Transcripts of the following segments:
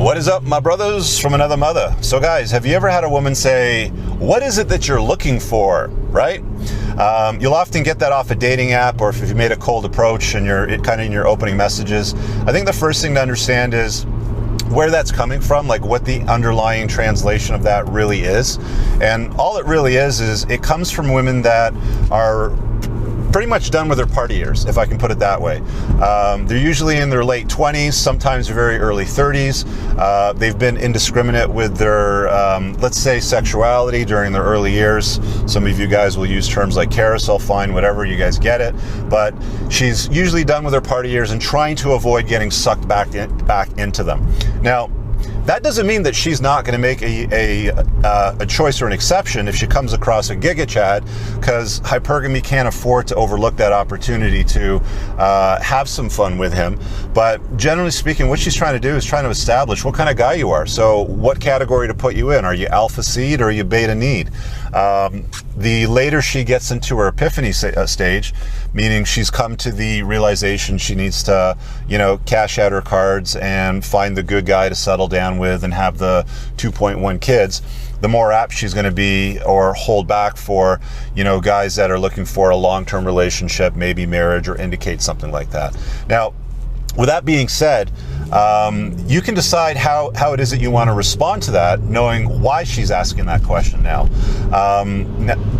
What is up, my brothers from another mother? So guys, have you ever had a woman say, what is it that you're looking for, right? You'll often get that off a dating app, or if you made a cold approach and you're kind of in your opening messages. I think the first thing to understand is where that's coming from, like what the underlying translation of that really is. And all it really is it comes from women that are pretty much done with their party years, if I can put it that way. They're usually in their late 20s, sometimes very early 30s. They've been indiscriminate with their, let's say, sexuality during their early years. Some of you guys will use terms like carousel, fine, whatever, you guys get it. But she's usually done with her party years and trying to avoid getting sucked back into them. Now, that doesn't mean that she's not going to make a choice or an exception if she comes across a giga chad, because hypergamy can't afford to overlook that opportunity to have some fun with him. But generally speaking, what she's trying to do is trying to establish what kind of guy you are. So what category to put you in? Are you alpha seed or are you beta need? The later she gets into her epiphany stage, meaning she's come to the realization she needs to, cash out her cards and find the good guy to settle down with and have the 2.1 kids, the more apt she's going to be or hold back for, guys that are looking for a long-term relationship, maybe marriage, or indicate something like that. Now, with that being said, you can decide how it is that you want to respond to that, knowing why she's asking that question now.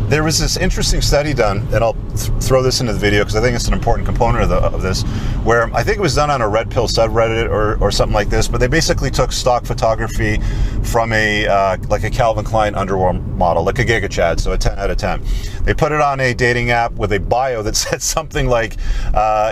There was this interesting study done, and I'll throw this into the video because I think it's an important component of this, where I think it was done on a Red Pill subreddit or something like this, but they basically took stock photography from like a Calvin Klein underwear model, like a Giga Chad, so a 10 out of 10. They put it on a dating app with a bio that said something like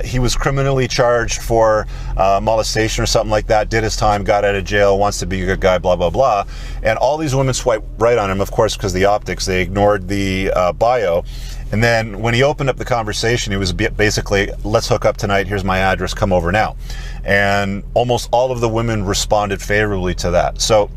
he was criminally charged for molestation or something like that, did his time, got out of jail, wants to be a good guy, blah, blah, blah. And all these women swipe right on him, of course, because the optics, they ignored the bio. And then when he opened up the conversation, he was basically, let's hook up tonight, here's my address, come over now. And almost all of the women responded favorably to that. So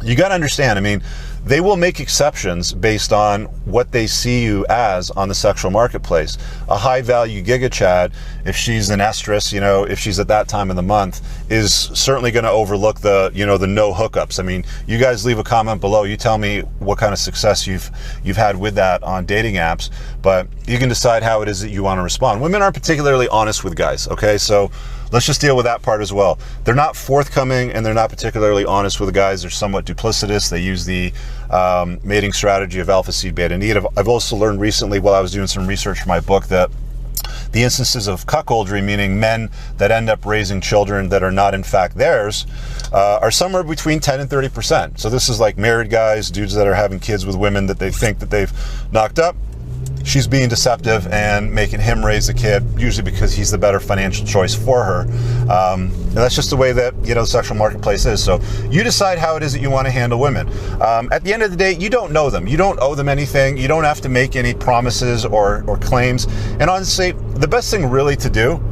you got to understand, they will make exceptions based on what they see you as on the sexual marketplace. A high value giga chad, if she's an estrus, if she's at that time of the month, is certainly going to overlook the, the no hookups. You guys leave a comment below. You tell me what kind of success you've had with that on dating apps, but you can decide how it is that you want to respond. Women aren't particularly honest with guys, okay? So let's just deal with that part as well. They're not forthcoming and they're not particularly honest with the guys. They're somewhat duplicitous. They use the mating strategy of alpha seed, beta need. I've also learned recently while I was doing some research for my book that the instances of cuckoldry, meaning men that end up raising children that are not in fact theirs, are somewhere between 10 and 30%. So this is like married guys, dudes that are having kids with women that they think that they've knocked up. She's being deceptive and making him raise the kid, usually because he's the better financial choice for her. And that's just the way that, the sexual marketplace is. So you decide how it is that you want to handle women. At the end of the day, you don't know them. You don't owe them anything. You don't have to make any promises or claims. And honestly, the best thing really to do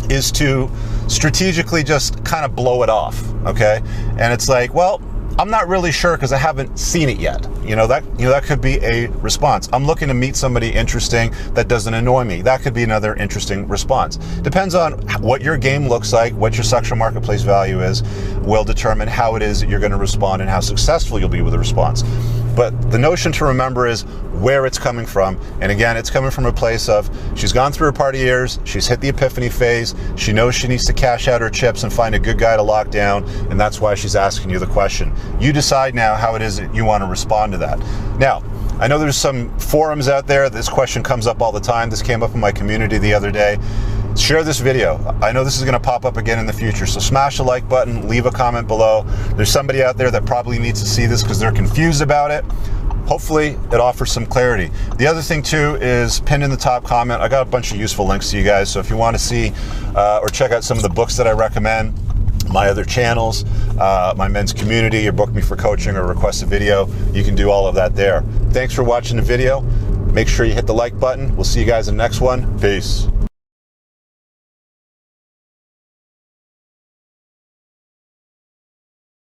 is to strategically just kind of blow it off, okay? And it's like, well, I'm not really sure because I haven't seen it yet. That could be a response. I'm looking to meet somebody interesting that doesn't annoy me. That could be another interesting response. Depends on what your game looks like, what your sexual marketplace value is, will determine how it is that you're going to respond and how successful you'll be with the response. But the notion to remember is where it's coming from. And again, it's coming from a place of she's gone through her party years, she's hit the epiphany phase, she knows she needs to cash out her chips and find a good guy to lock down, and that's why she's asking you the question. You decide now how it is that you want to respond to that. Now, I know there's some forums out there, this question comes up all the time. This came up in my community the other day. Share this video. I know this is going to pop up again in the future, so smash the like button, leave a comment below. There's somebody out there that probably needs to see this because they're confused about it. Hopefully it offers some clarity. The other thing too is pinned in the top comment, I got a bunch of useful links to you guys, so if you want to see or check out some of the books that I recommend, my other channels, my men's community, or book me for coaching or request a video, you can do all of that there. Thanks for watching the video. Make sure you hit the like button. We'll see you guys in the next one. Peace.